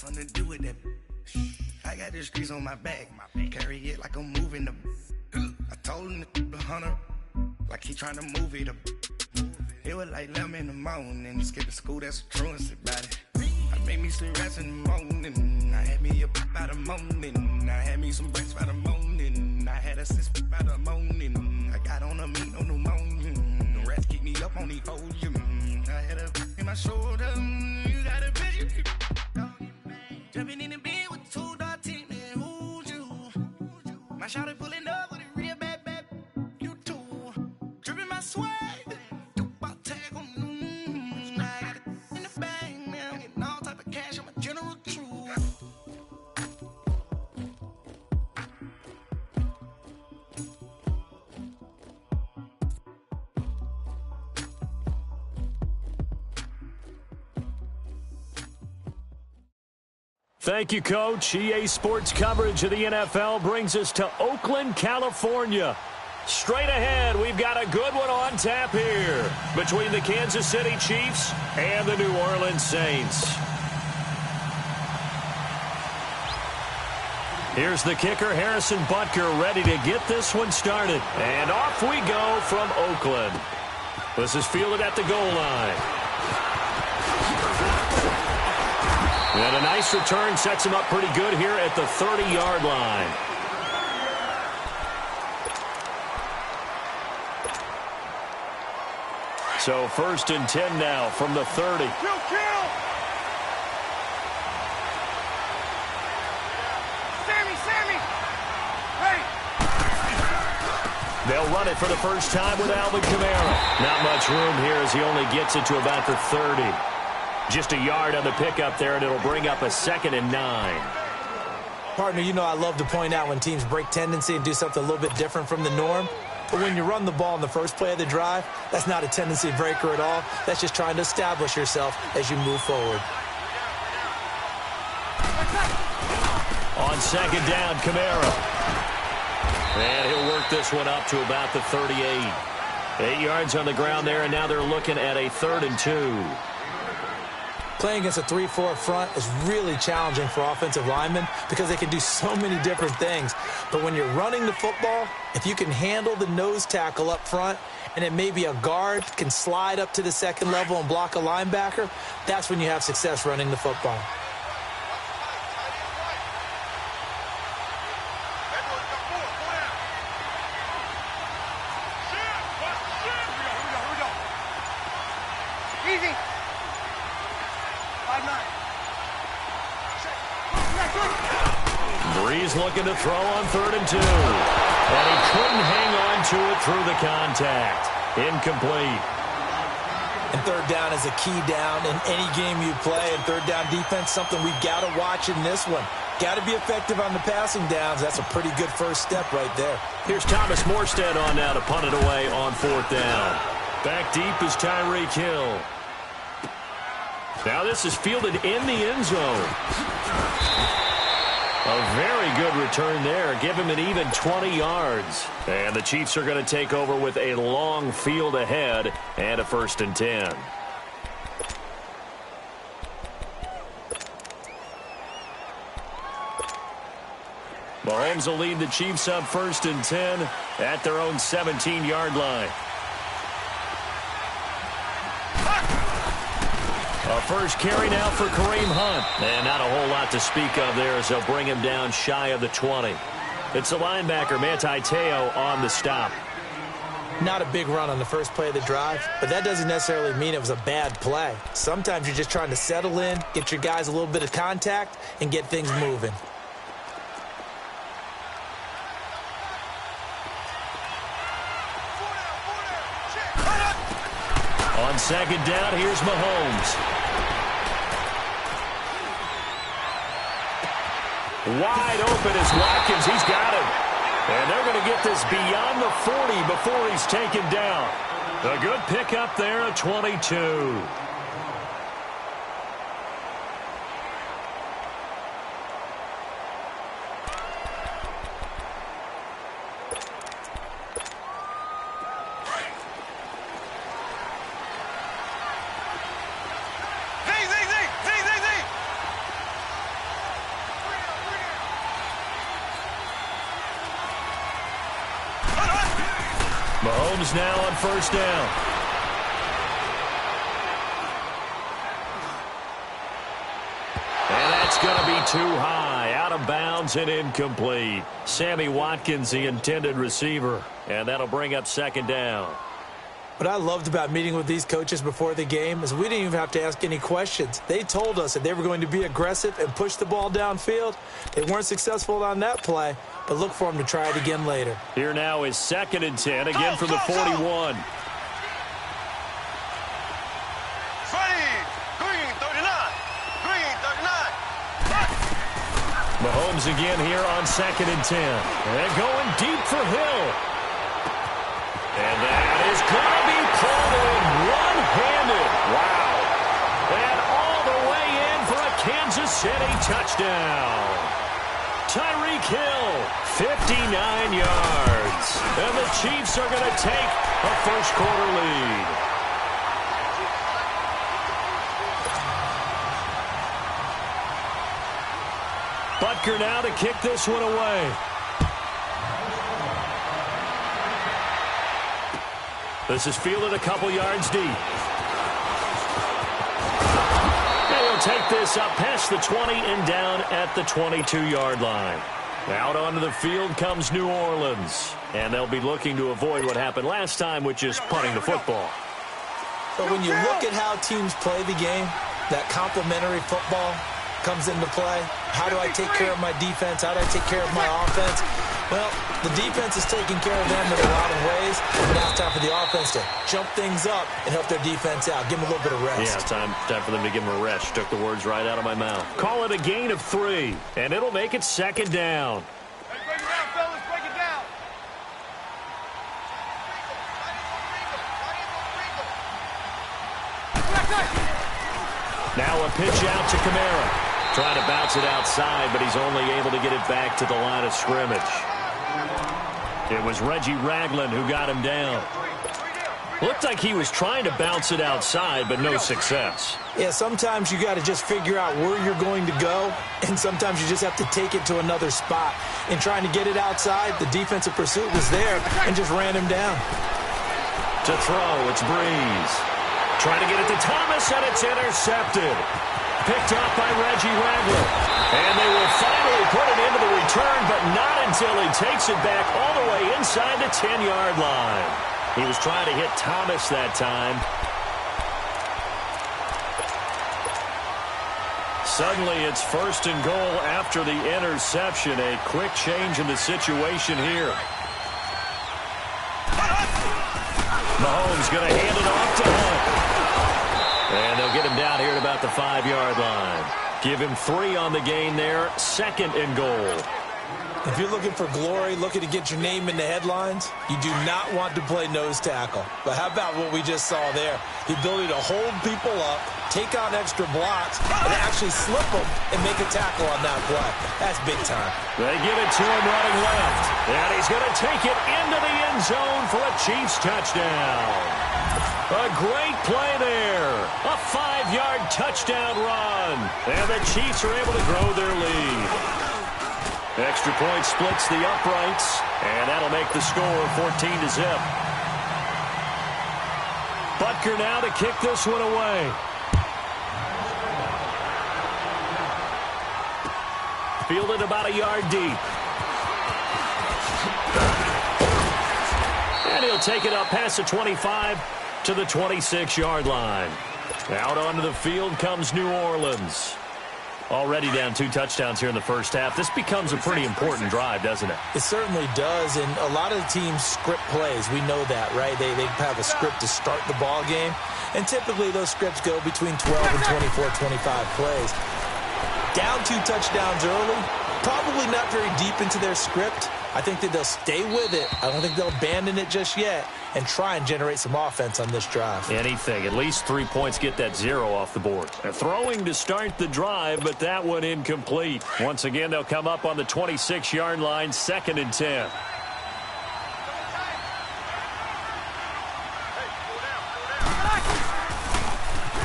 something to do with that. I got the streets on my back. Carry it like I'm moving the. I told him the hunter, like he trying to move it up. It was like 11 in the morning. Skip to school, that's a truancy about it. I made me some rest in the morning. I had me a pop by the morning. I had me some breaks by the morning. I had a six by the morning. I got on a meat on the morning. The rats keep me up on the podium. I had a in my shoulder. You got a bitch. Jumping in the bed with 2 dark teeth, man. Who's you? My shawty pulling up with a real bad, you too. Dripping my swag. Thank you, Coach. EA Sports coverage of the NFL brings us to Oakland, California. Straight ahead, we've got a good one on tap here between the Kansas City Chiefs and the New Orleans Saints. Here's the kicker, Harrison Butker, ready to get this one started. And off we go from Oakland. This is fielded at the goal line. And a nice return sets him up pretty good here at the 30-yard line. So 1st and 10 now from the 30. Kill! Sammy! Hey! They'll run it for the first time with Alvin Kamara. Not much room here as he only gets it to about the 30. Just a yard on the pickup there, and it'll bring up a 2nd and 9. Partner, you know I love to point out when teams break tendency and do something a little bit different from the norm. But when you run the ball in the first play of the drive, that's not a tendency breaker at all. That's just trying to establish yourself as you move forward. On 2nd down, Kamara. And he'll work this one up to about the 38. 8 yards on the ground there, and now they're looking at a 3rd and 2. Playing against a 3-4 front is really challenging for offensive linemen because they can do so many different things. But when you're running the football, if you can handle the nose tackle up front and then maybe a guard can slide up to the 2nd level and block a linebacker, that's when you have success running the football. Easy. 5-9. Breeze looking to throw on 3rd and 2. And he couldn't hang on to it through the contact. Incomplete. And 3rd down is a key down in any game you play. And 3rd down defense, something we've got to watch in this one. Got to be effective on the passing downs. That's a pretty good first step right there. Here's Thomas Morstead on now to punt it away on 4th down. Back deep is Tyreek Hill. Now this is fielded in the end zone. A very good return there. Give him an even 20 yards. And the Chiefs are going to take over with a long field ahead and a 1st and 10. Mahomes will lead the Chiefs up 1st and 10 at their own 17-yard line. A first carry now for Kareem Hunt. And not a whole lot to speak of there as they'll bring him down shy of the 20. It's the linebacker, Manti Te'o, on the stop. Not a big run on the first play of the drive, but that doesn't necessarily mean it was a bad play. Sometimes you're just trying to settle in, get your guys a little bit of contact, and get things moving. On 2nd down, here's Mahomes. Wide open is Watkins. He's got him. And they're going to get this beyond the 40 before he's taken down. A good pickup there at 22. Mahomes now on first down. And that's going to be too high, out of bounds and incomplete. Sammy Watkins, the intended receiver, and that'll bring up second down. What I loved about meeting with these coaches before the game is we didn't even have to ask any questions. They told us that they were going to be aggressive and push the ball downfield. They weren't successful on that play, but look for them to try it again later. Here now is 2nd and 10, again from the 41. Mahomes again here on 2nd and 10. And going deep for Hill. And that is going to be pulled in one-handed. Wow. And all the way in for a Kansas City touchdown. Tyreek Hill, 59 yards. And the Chiefs are going to take a first-quarter lead. Butker now to kick this one away. This is fielded a couple yards deep. And he'll take this up past the 20 and down at the 22-yard line. Out onto the field comes New Orleans. And they'll be looking to avoid what happened last time, which is punting the football. But when you look at how teams play the game, that complementary football comes into play. How do I take care of my defense? How do I take care of my offense? Well, the defense is taking care of them in a lot of ways. Now it's time for the offense to jump things up and help their defense out. Give them a little bit of rest. Yeah, time for them to give them a rest. Took the words right out of my mouth. Call it a gain of 3, and it'll make it 2nd down. Hey, break it down, fellas. Break it down. Now a pitch out to Kamara. Trying to bounce it outside, but he's only able to get it back to the line of scrimmage. It was Reggie Ragland who got him down. Looked like he was trying to bounce it outside, but no success. Yeah, sometimes you got to just figure out where you're going to go, and sometimes you just have to take it to another spot. In trying to get it outside, the defensive pursuit was there and just ran him down. To throw, it's Breeze. Trying to get it to Thomas, and it's intercepted. Picked off by Reggie Ragland. And they will finally put it into the return, but not until he takes it back all the way inside the 10-yard line. He was trying to hit Thomas that time. Suddenly it's 1st and goal after the interception. A quick change in the situation here. Mahomes going to hand it off to Hunt. And they'll get him down here at about the 5-yard line. Give him 3 on the gain there. 2nd and goal. If you're looking for glory, looking to get your name in the headlines, you do not want to play nose tackle. But how about what we just saw there? The ability to hold people up, take on extra blocks, and actually slip them and make a tackle on that play. That's big time. They give it to him running left. And he's going to take it into the end zone for a Chiefs touchdown. A great play there. A 5-yard touchdown run. And the Chiefs are able to grow their lead. Extra point splits the uprights. And that'll make the score 14-0. Butker now to kick this one away. Fielded about a yard deep. And he'll take it up past the 25 to the 26-yard line. Out onto the field comes New Orleans. Already down 2 touchdowns here in the first half. This becomes a pretty important drive, doesn't it? It certainly does, and a lot of the teams script plays. We know that, right? They have a script to start the ball game, and typically those scripts go between 12 and 24, 25 plays. Down 2 touchdowns early, probably not very deep into their script. I think that they'll stay with it. I don't think they'll abandon it just yet and try and generate some offense on this drive. Anything. At least 3 points, get that 0 off the board. They're throwing to start the drive, but that one incomplete. Once again, they'll come up on the 26-yard line, 2nd and 10.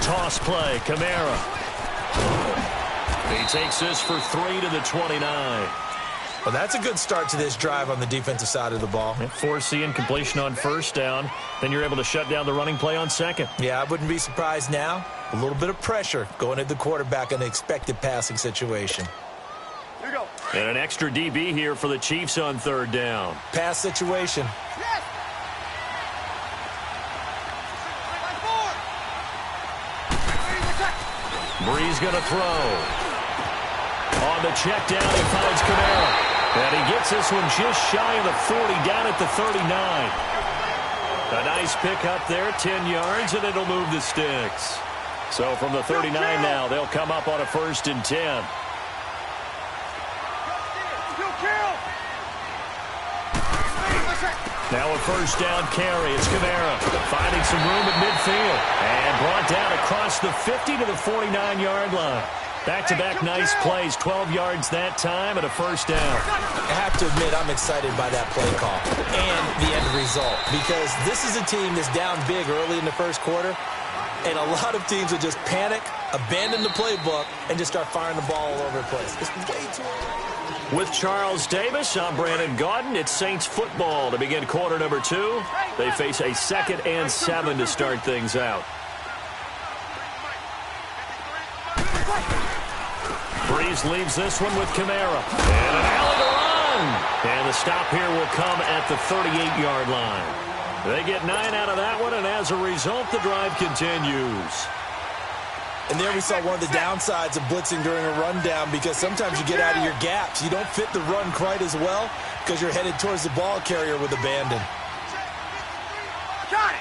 Toss play, Kamara. He takes this for 3 to the 29. Well, that's a good start to this drive on the defensive side of the ball. Force the incompletion on first down. Then you're able to shut down the running play on second. Yeah, I wouldn't be surprised now. A little bit of pressure going at the quarterback in an expected passing situation. Here you go. And an extra DB here for the Chiefs on third down. Pass situation. Yes. Breeze going to throw. On the check down, he finds Kamara. And he gets this one just shy of the 40, down at the 39. A nice pick up there, 10 yards, and it'll move the sticks. So from the 39 now, they'll come up on a 1st and 10. Now a first down carry. It's Kamara finding some room at midfield. And brought down across the 50 to the 49-yard line. Back-to-back nice plays. 12 yards that time and a first down. I have to admit I'm excited by that play call and the end result. Because this is a team that's down big early in the first quarter. And a lot of teams will just panic, abandon the playbook, and just start firing the ball all over the place. It's way too early. With Charles Davis, I'm Brandon Gaudin. It's Saints football to begin quarter number 2. They face a 2nd and 7 to start things out. Breeze leaves this one with Kamara. And an alley to run. And the stop here will come at the 38-yard line. They get 9 out of that one, and as a result, the drive continues. And there we saw one of the downsides of blitzing during a rundown, because sometimes you get out of your gaps. You don't fit the run quite as well because you're headed towards the ball carrier with abandon. Got it.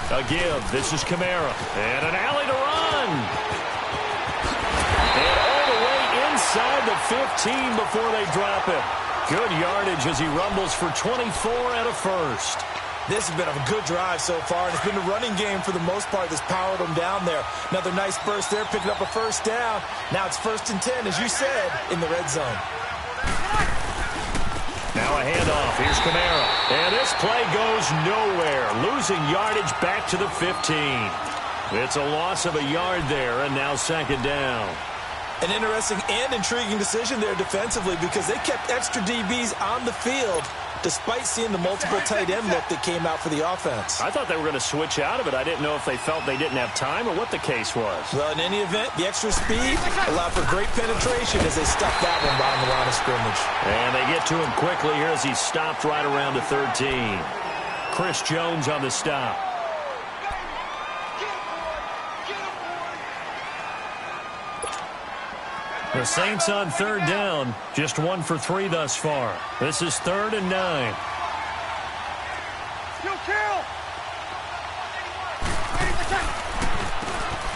A give. This is Kamara. And an alley to run. And all the way inside the 15 before they drop it. Good yardage as he rumbles for 24 and a first. This has been a good drive so far, and it's been the running game for the most part that's powered them down there. Another nice burst there, picking up a first down. Now it's 1st and 10, as you said, in the red zone. Now a handoff. Here's Kamara. And this play goes nowhere. Losing yardage back to the 15. It's a loss of a yard there, and now 2nd down. An interesting and intriguing decision there defensively, because they kept extra DBs on the field despite seeing the multiple tight end look that came out for the offense. I thought they were going to switch out of it. I didn't know if they felt they didn't have time or what the case was. Well, in any event, the extra speed allowed for great penetration as they stuffed that one behind the line of scrimmage. And they get to him quickly here as he stopped right around the 13. Chris Jones on the stop. The Saints on 3rd down, just 1 for 3 thus far. This is 3rd and 9.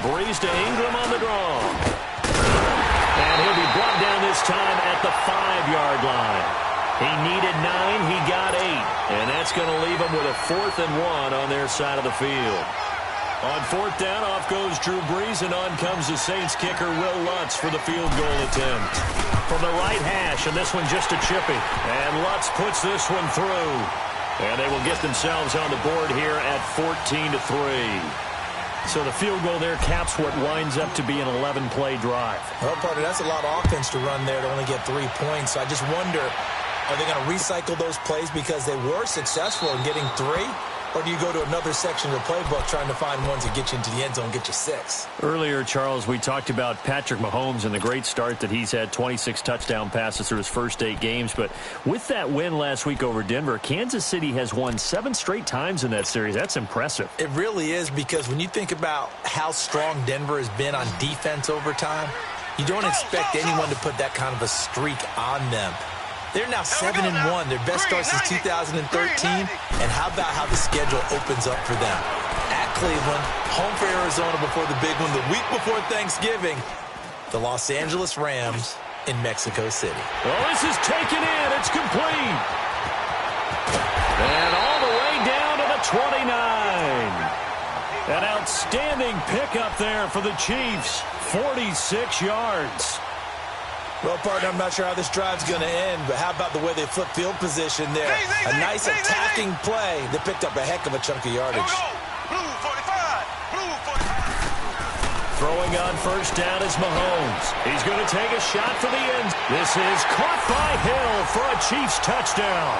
Breeze to Ingram on the draw. And he'll be brought down this time at the 5-yard line. He needed 9, he got 8. And that's going to leave him with a 4th and 1 on their side of the field. On 4th down, off goes Drew Brees, and on comes the Saints kicker, Will Lutz, for the field goal attempt. From the right hash, and this one just a chippy. And Lutz puts this one through. And they will get themselves on the board here at 14-3. So the field goal there caps what winds up to be an 11-play drive. Well, partner, that's a lot of offense to run there to only get 3 points. So I just wonder, are they going to recycle those plays because they were successful in getting 3? Or do you go to another section of the playbook trying to find ones that get you into the end zone and get you 6? Earlier, Charles, we talked about Patrick Mahomes and the great start that he's had, 26 touchdown passes through his first 8 games. But with that win last week over Denver, Kansas City has won 7 straight times in that series. That's impressive. It really is, because when you think about how strong Denver has been on defense over time, you don't expect anyone to put that kind of a streak on them. They're now 7-1, their best start since 2013. And how about how the schedule opens up for them? At Cleveland, home for Arizona before the big one, the week before Thanksgiving, the Los Angeles Rams in Mexico City. Well, this is taken in. It's complete. And all the way down to the 29. An outstanding pickup there for the Chiefs, 46 yards. Well, partner, I'm not sure how this drive's going to end, but how about the way they flip field position there? A nice attacking play that picked up a heck of a chunk of yardage. Throwing on first down is Mahomes. He's going to take a shot for the end. This is caught by Hill for a Chiefs touchdown.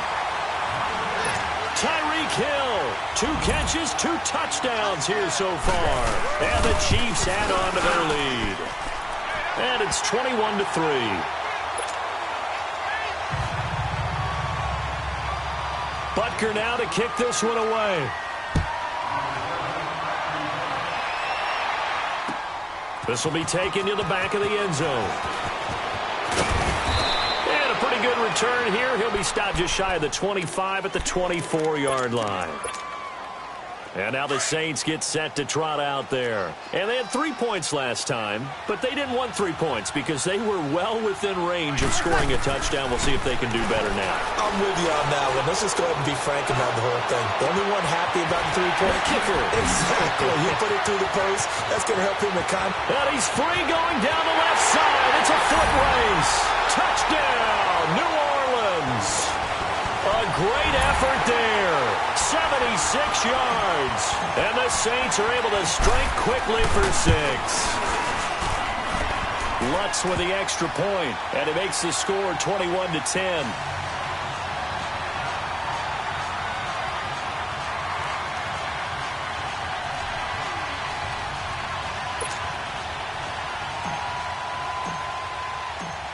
Tyreek Hill, 2 catches, 2 touchdowns here so far. And the Chiefs add on to their lead. And it's 21-3. Butker now to kick this one away. This will be taken to the back of the end zone. And a pretty good return here. He'll be stopped just shy of the 25 at the 24-yard line. And now the Saints get set to trot out there. And they had 3 points last time, but they didn't want 3 points because they were well within range of scoring a touchdown. We'll see if they can do better now. I'm with you on that one. Let's just go ahead and be frank about the whole thing. The only one happy about the 3-point kicker. Exactly. You put it through the post. That's going to help him And he's free going down the left side. It's a foot race. Touchdown, New Orleans. A great effort there. 76 yards. And the Saints are able to strike quickly for 6. Lutz with the extra point, and it makes the score 21-10.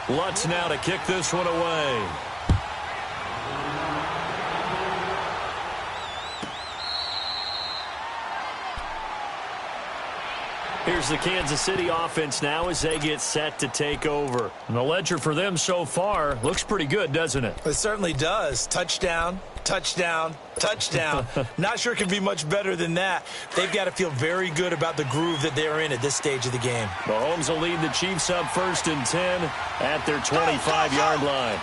Lutz now to kick this one away. Here's the Kansas City offense now as they get set to take over. And the ledger for them so far looks pretty good, doesn't it? It certainly does. Touchdown, touchdown, touchdown. Not sure it can be much better than that. They've got to feel very good about the groove that they're in at this stage of the game. Mahomes will lead the Chiefs up 1st and 10 at their 25-yard line.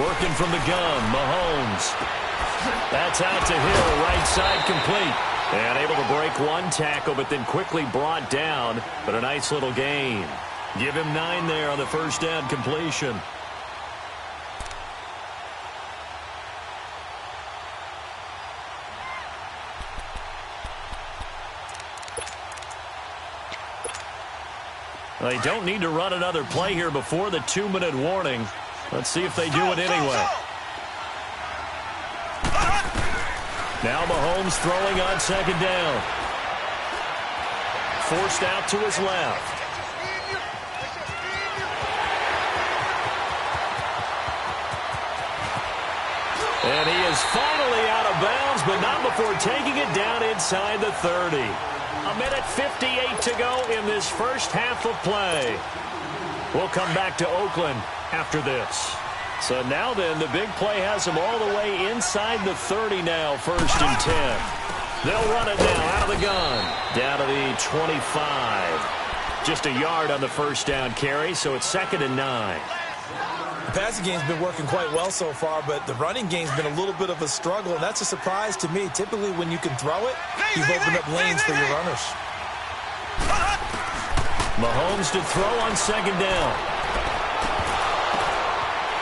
Working from the gun, Mahomes. That's out to Hill, right side complete. And able to break one tackle, but then quickly brought down. But a nice little gain. Give him 9 there on the first down completion. They don't need to run another play here before the 2-minute warning. Let's see if they do it anyway. Now Mahomes throwing on 2nd down. Forced out to his left. And he is finally out of bounds, but not before taking it down inside the 30. 1:58 to go in this first half of play. We'll come back to Oakland after this. So now then, the big play has them all the way inside the 30 now, 1st and 10. They'll run it now out of the gun. Down to the 25. Just a yard on the first down carry, so it's 2nd and 9. The passing game's been working quite well so far, but the running game's been a little bit of a struggle, and that's a surprise to me. Typically, when you can throw it, you've opened up lanes for your runners. Mahomes to throw on 2nd down.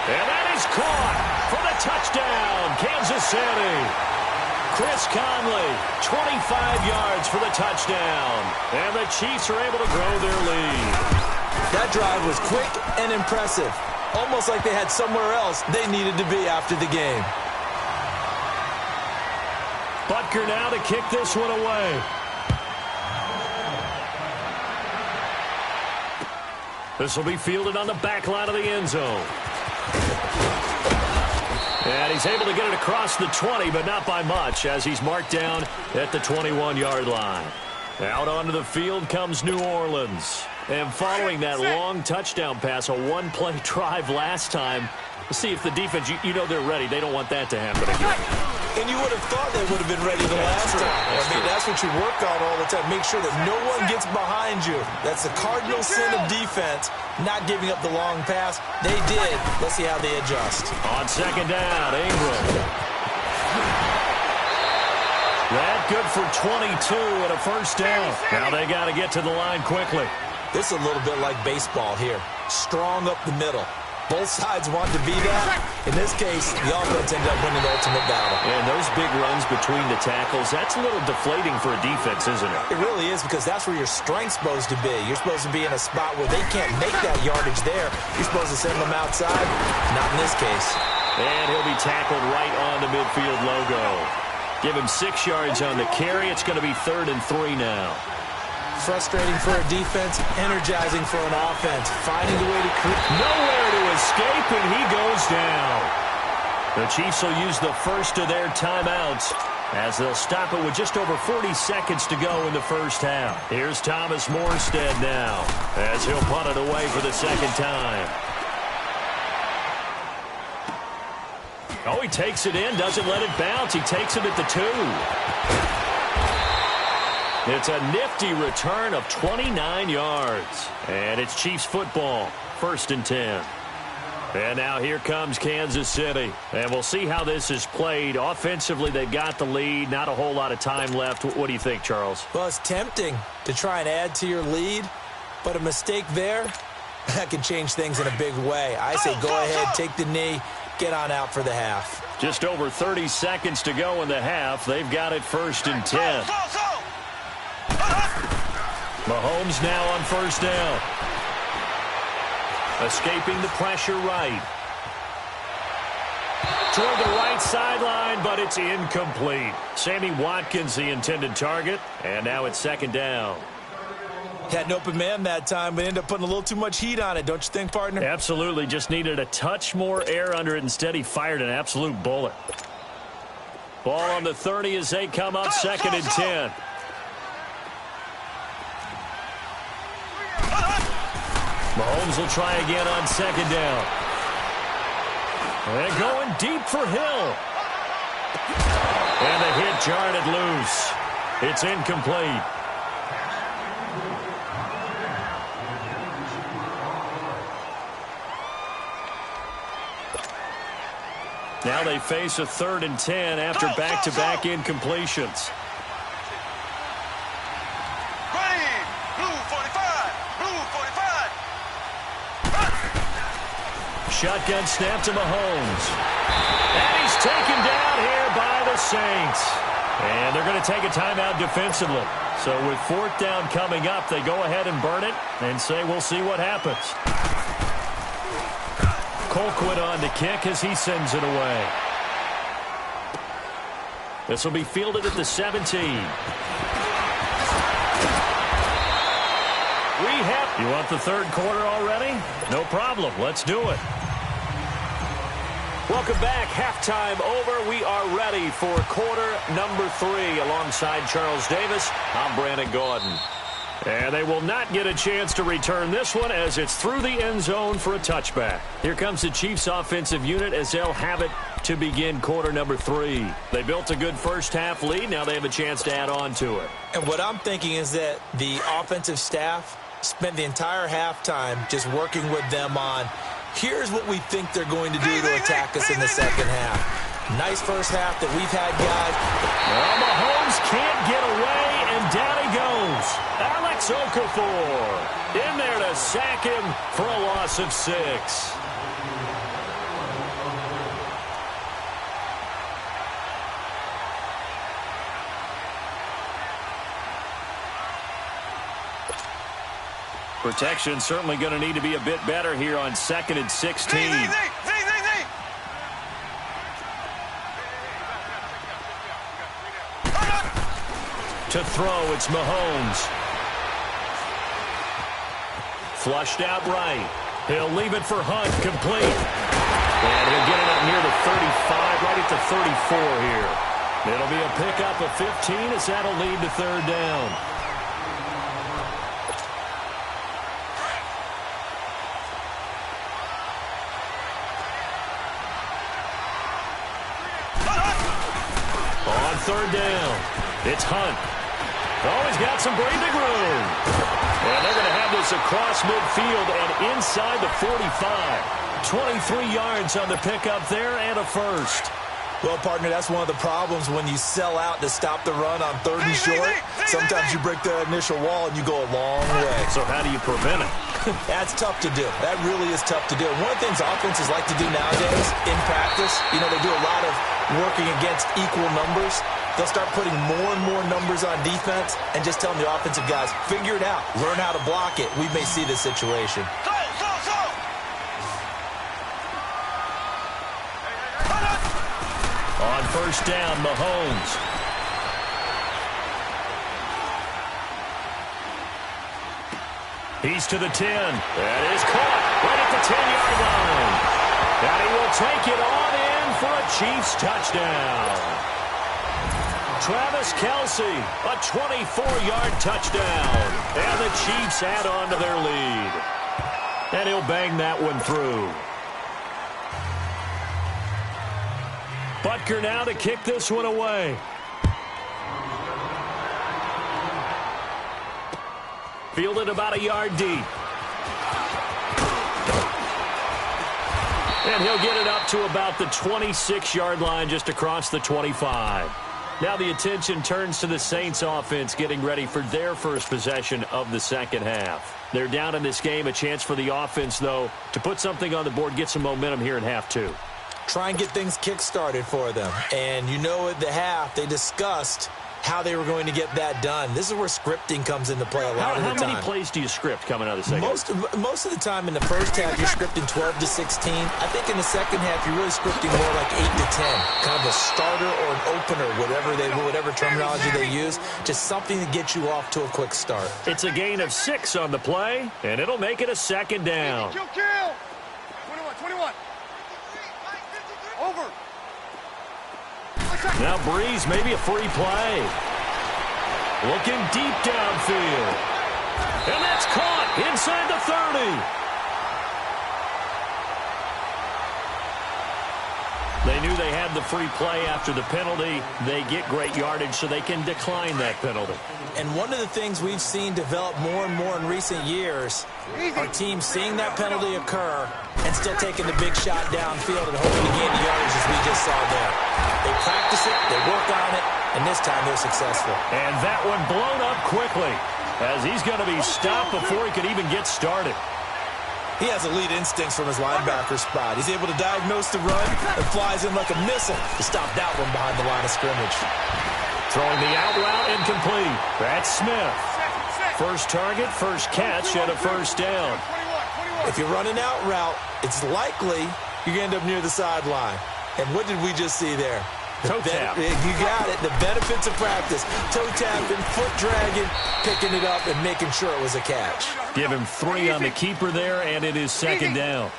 And that is caught for the touchdown, Kansas City. Chris Conley, 25 yards for the touchdown. And the Chiefs are able to grow their lead. That drive was quick and impressive. Almost like they had somewhere else they needed to be after the game. Butker now to kick this one away. This will be fielded on the back line of the end zone. And he's able to get it across the 20, but not by much, as he's marked down at the 21-yard line. Out onto the field comes New Orleans. And following that long touchdown pass, a one-play drive last time, we'll see if the defense, you know they're ready. They don't want that to happen again. And you would have thought they would have been ready the last time. That's what you work on all the time. Make sure that no one gets behind you. That's the cardinal sin of defense, not giving up the long pass. They did. Let's see how they adjust. On 2nd down, Ingram. That good for 22 and a first down. Now they got to get to the line quickly. This is a little bit like baseball here. Strong up the middle. Both sides want to be that. In this case, the offense ended up winning the ultimate battle. And those big runs between the tackles, that's a little deflating for a defense, isn't it? It really is, because that's where your strength's supposed to be. You're supposed to be in a spot where they can't make that yardage there. You're supposed to send them outside. Not in this case. And he'll be tackled right on the midfield logo. Give him 6 yards on the carry. It's going to be 3rd and 3 now. Frustrating for a defense, energizing for an offense. Finding a way to create. Nowhere to escape, and he goes down. The Chiefs will use the first of their timeouts as they'll stop it with just over 40 seconds to go in the first half. Here's Thomas Morstead now as he'll punt it away for the second time. Oh, he takes it in, doesn't let it bounce. He takes it at the 2. It's a nifty return of 29 yards. And it's Chiefs football, 1st and 10. And now here comes Kansas City. And we'll see how this is played. Offensively, they've got the lead. Not a whole lot of time left. What do you think, Charles? Well, it's tempting to try and add to your lead, but a mistake there, that can change things in a big way. I say go ahead, take the knee, get on out for the half. Just over 30 seconds to go in the half. They've got it 1st and 10. Mahomes now on 1st down. Escaping the pressure right. Toward the right sideline, but it's incomplete. Sammy Watkins, the intended target, and now it's 2nd down. Had an open man that time, but ended up putting a little too much heat on it, don't you think, partner? Absolutely. Just needed a touch more air under it. Instead, he fired an absolute bullet. Ball on the 30 as they come up 2nd and 10. Mahomes will try again on 2nd down. And going deep for Hill. And the hit jarred it loose. It's incomplete. Now they face a 3rd and 10 after back-to-back incompletions. Shotgun snap to Mahomes. And he's taken down here by the Saints. And they're going to take a timeout defensively. So with 4th down coming up, they go ahead and burn it and say we'll see what happens. Colquitt on to kick as he sends it away. This will be fielded at the 17. You want the 3rd quarter already? No problem. Let's do it. Welcome back. Halftime over. We are ready for quarter number 3. Alongside Charles Davis, I'm Brandon Gordon. And they will not get a chance to return this one as it's through the end zone for a touchback. Here comes the Chiefs offensive unit as they'll have it to begin quarter number 3. They built a good first half lead. Now they have a chance to add on to it. And what I'm thinking is that the offensive staff spent the entire halftime just working with them on, here's what we think they're going to do to attack us in the second half. Nice first half that we've had, guys. Well, Mahomes can't get away, and down he goes. Alex Okafor in there to sack him for a loss of 6. Protection certainly going to need to be a bit better here on 2nd and 16. To throw, it's Mahomes. Flushed out right. He'll leave it for Hunt, complete. And he'll get it up near the 35, right at the 34 here. It'll be a pickup of 15 as that'll lead to 3rd down. On 3rd down, it's Hunt. Oh, he's got some breathing room. And they're going to have this across midfield and inside the 45. 23 yards on the pickup there and a first. Well, partner, that's one of the problems when you sell out to stop the run on 3rd and short. Sometimes you break the initial wall and you go a long way. So how do you prevent it? That's tough to do. That really is tough to do. And one of the things offenses like to do nowadays in practice, they do a lot of working against equal numbers. They'll start putting more and more numbers on defense and just telling the offensive guys, figure it out. Learn how to block it. We may see this situation. On first down, Mahomes. He's to the 10. That is caught right at the 10-yard line. And he will take it on in for a Chiefs touchdown. Travis Kelce, a 24-yard touchdown. And the Chiefs add on to their lead. And he'll bang that one through. Butker now to kick this one away. Fielded about a yard deep. And he'll get it up to about the 26-yard line, just across the 25. Now the attention turns to the Saints offense getting ready for their first possession of the second half. They're down in this game. A chance for the offense, though, to put something on the board, get some momentum here in half two. Try and get things kick-started for them. And at the half, they discussed how they were going to get that done. This is where scripting comes into play a lot of the time. How many plays do you script coming out of the second half? Most of the time in the first half, you're scripting 12 to 16. I think in the second half, you're really scripting more like 8 to 10. Kind of a starter or an opener, whatever terminology they use. Just something to get you off to a quick start. It's a gain of 6 on the play, and it'll make it a second down. Kill. 21. Over. Now Breeze, maybe a free play. Looking deep downfield. And that's caught inside the 30. They knew they had the free play after the penalty. They get great yardage so they can decline that penalty. And one of the things we've seen develop more and more in recent years are teams seeing that penalty occur and still taking the big shot downfield and hoping to gain the yardage as we just saw there. They practice it, they work on it, and this time they're successful. And that one blown up quickly as he's going to be stopped before he could even get started. He has elite instincts from his linebacker spot. He's able to diagnose the run and flies in like a missile to stop that one behind the line of scrimmage. Throwing the out route incomplete. That's Smith. First target, first catch, and a first down. If you run an out route, it's likely you're going to end up near the sideline. And what did we just see there? Toe tap. You got it. The benefits of practice. Toe tapping, foot dragging, picking it up, and making sure it was a catch. Give him 3 on the keeper there, and it is second down.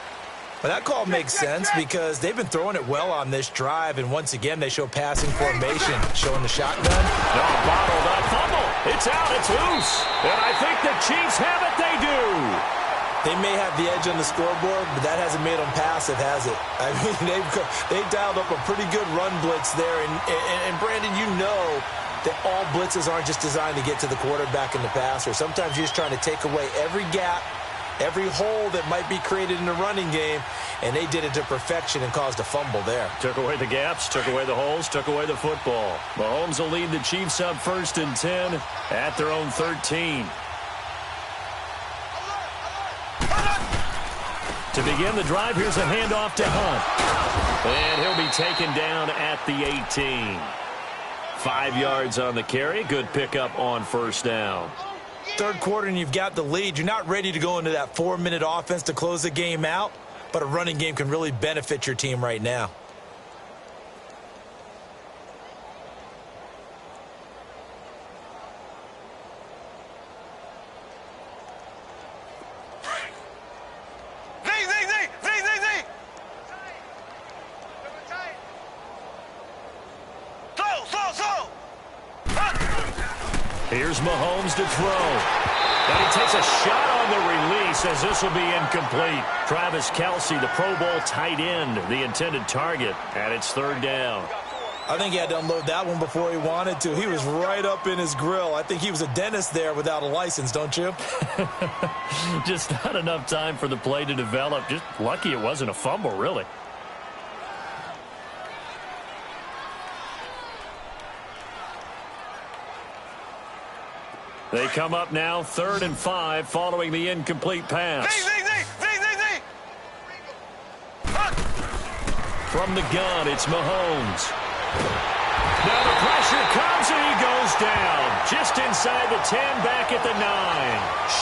Well, that call makes sense because they've been throwing it well on this drive, and once again, they show passing formation, showing the shotgun. No, bottled up fumble. It's out. It's loose. And I think the Chiefs have it. They do. They may have the edge on the scoreboard, but that hasn't made them passive, has it? I mean, they've dialed up a pretty good run blitz there. And Brandon, you know that all blitzes aren't just designed to get to the quarterback and the passer. Sometimes you're just trying to take away every gap, every hole that might be created in the running game, and they did it to perfection and caused a fumble there. Took away the gaps, took away the holes, took away the football. Mahomes will lead the Chiefs up 1st and 10 at their own 13. To begin the drive, here's a handoff to Hunt. And he'll be taken down at the 18. 5 yards on the carry. Good pickup on first down. Third quarter and you've got the lead. You're not ready to go into that 4-minute offense to close the game out, but a running game can really benefit your team right now. Here's Mahomes to throw. And he takes a shot on the release as this will be incomplete. Travis Kelce, the Pro Bowl tight end, the intended target, and it's 3rd down. I think he had to unload that one before he wanted to. He was right up in his grill. I think he was a dentist there without a license, don't you? Just not enough time for the play to develop. Just lucky it wasn't a fumble, really. They come up now 3rd and 5 following the incomplete pass. From the gun, it's Mahomes. Now the pressure comes and he goes down. Just inside the 10, back at the 9.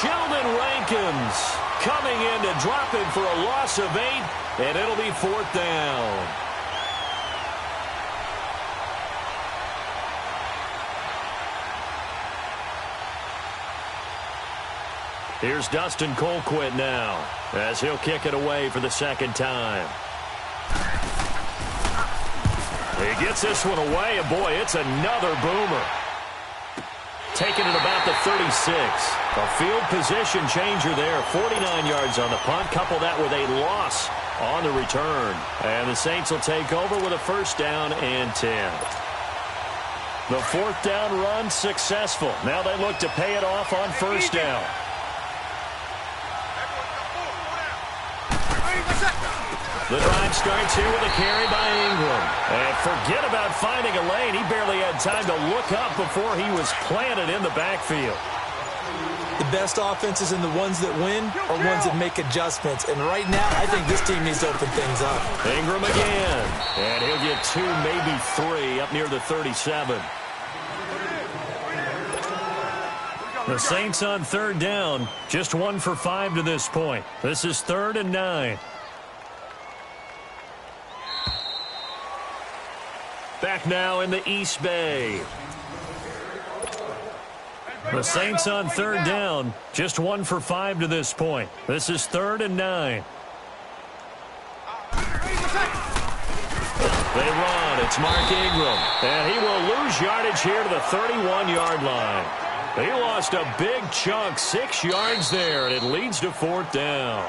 Sheldon Rankins coming in to drop him for a loss of 8, and it'll be 4th down. Here's Dustin Colquitt now as he'll kick it away for the 2nd time. He gets this one away, and boy, it's another boomer. Taking it about the 36. A field position changer there. 49 yards on the punt. Couple that with a loss on the return. And the Saints will take over with a 1st down and 10. The 4th down run successful. Now they look to pay it off on 1st down. The drive starts here with a carry by Ingram. And forget about finding a lane. He barely had time to look up before he was planted in the backfield. The best offenses and the ones that win are ones that make adjustments. And right now, I think this team needs to open things up. Ingram again. And he'll get 2, maybe 3 up near the 37. The Saints on 3rd down. Just 1 for 5 to this point. This is 3rd and 9. Back now in the East Bay. The Saints on 3rd down. Just 1 for 5 to this point. This is 3rd and 9. They run. It's Mark Ingram. And he will lose yardage here to the 31-yard line. He lost a big chunk, 6 yards there, and it leads to 4th down.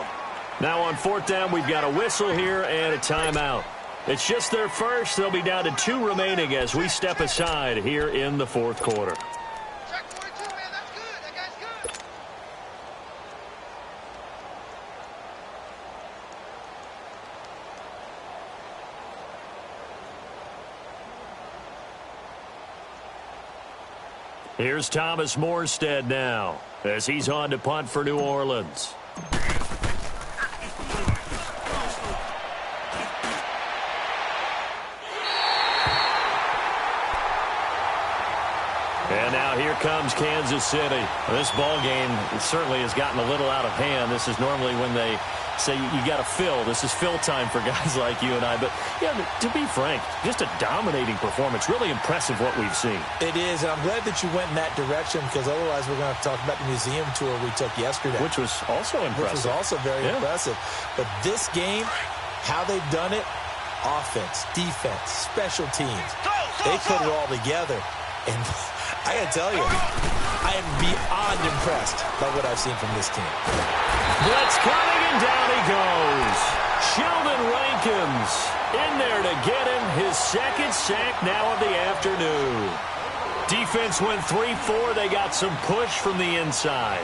Now on 4th down, we've got a whistle here and a timeout. It's just their first. They'll be down to 2 remaining as we step aside here in the 4th quarter. Check 42, man. That's good. That guy's good. Here's Thomas Morstead now as he's on to punt for New Orleans. And now here comes Kansas City. This ball game certainly has gotten a little out of hand. This is normally when they say you got to fill. This is fill time for guys like you and I. But, yeah, to be frank, just a dominating performance. Really impressive what we've seen. It is, and I'm glad that you went in that direction because otherwise we're going to have to talk about the museum tour we took yesterday. Which was also impressive. Which was also very impressive. But this game, how they've done it, offense, defense, special teams, they put it all together. And I got to tell you, I am beyond impressed by what I've seen from this team. Blitz coming, and down he goes. Sheldon Rankins in there to get him his 2nd sack now of the afternoon. Defense went 3-4. They got some push from the inside.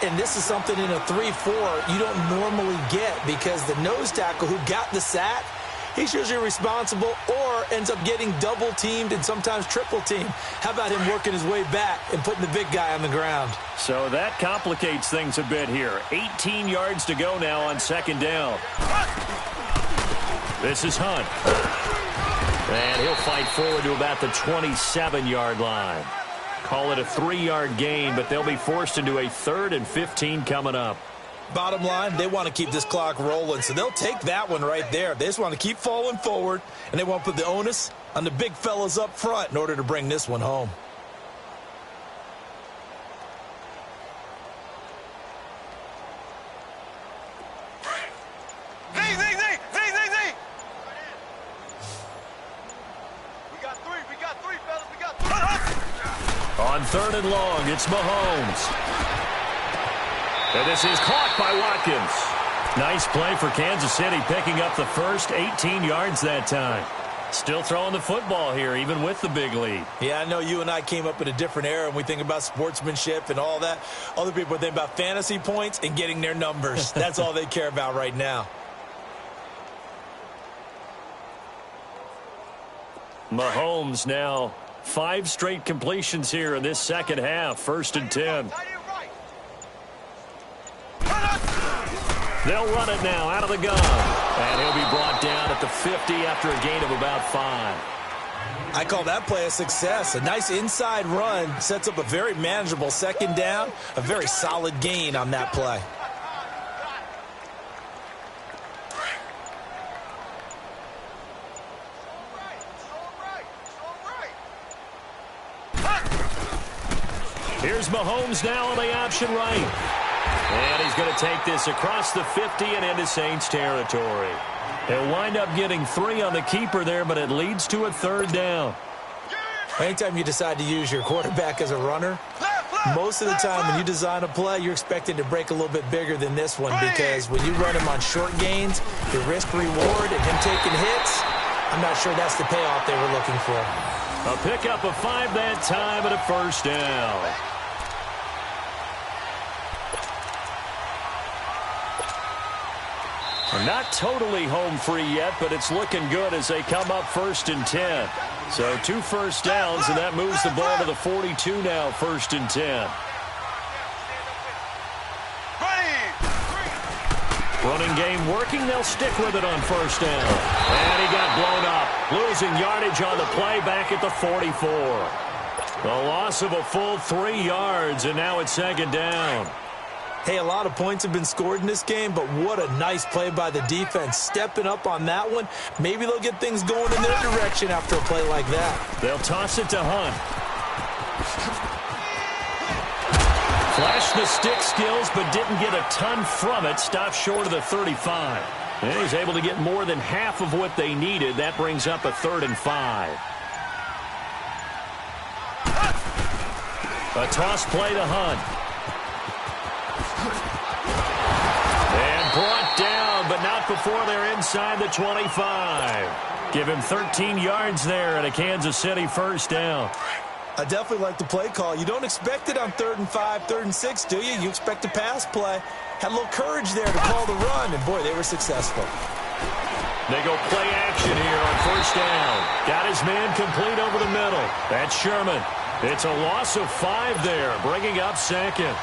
And this is something in a 3-4 you don't normally get because the nose tackle who got the sack, he's usually responsible or ends up getting double-teamed and sometimes triple-teamed. How about him working his way back and putting the big guy on the ground? So that complicates things a bit here. 18 yards to go now on 2nd down. This is Hunt. And he'll fight forward to about the 27-yard line. Call it a 3-yard gain, but they'll be forced into a 3rd and 15 coming up. Bottom line, they want to keep this clock rolling, so they'll take that one right there. They just want to keep falling forward, and they want to put the onus on the big fellas up front in order to bring this one home. Z. We got three, fellas. We got 3. On 3rd and long, it's Mahomes. And this is caught by Watkins. Nice play for Kansas City, picking up the first 18 yards that time. Still throwing the football here, even with the big lead. Yeah, I know you and I came up in a different era, and we think about sportsmanship and all that. Other people think about fantasy points and getting their numbers. That's all they care about right now. Mahomes now 5 straight completions here in this second half. 1st and 10. They'll run it now out of the gun. And he'll be brought down at the 50 after a gain of about 5. I call that play a success. A nice inside run sets up a very manageable second down. A very solid gain on that play. Here's Mahomes now on the option right. And he's going to take this across the 50 and into Saints territory. They'll wind up getting 3 on the keeper there, but it leads to a 3rd down. Anytime you decide to use your quarterback as a runner, most of the time when you design a play, you're expected to break a little bit bigger than this one, because when you run him on short gains, the risk-reward and him taking hits, I'm not sure that's the payoff they were looking for. A pickup of 5 that time and a 1st down. Not totally home free yet, but it's looking good as they come up 1st and 10. So 2 first downs, and that moves the ball to the 42 now, 1st and 10. Running game working. They'll stick with it on 1st down. And he got blown up. Losing yardage on the play back at the 44. A loss of a full 3 yards, and now it's 2nd down. Hey, a lot of points have been scored in this game, but what a nice play by the defense. Stepping up on that one. Maybe they'll get things going in their direction after a play like that. They'll toss it to Hunt. Flashed the stick skills, but didn't get a ton from it. Stopped short of the 35. And he's able to get more than half of what they needed. That brings up a 3rd and 5. A toss play to Hunt. And brought down, but not before they're inside the 25. Give him 13 yards there and a Kansas City 1st down. I definitely like the play call. You don't expect it on 3rd and 5, 3rd and 6, do you? You expect a pass play. Had a little courage there to call the run, and boy, they were successful. They go play action here on 1st down. Got his man complete over the middle. That's Sherman. It's a loss of 5 there, bringing up 2nd.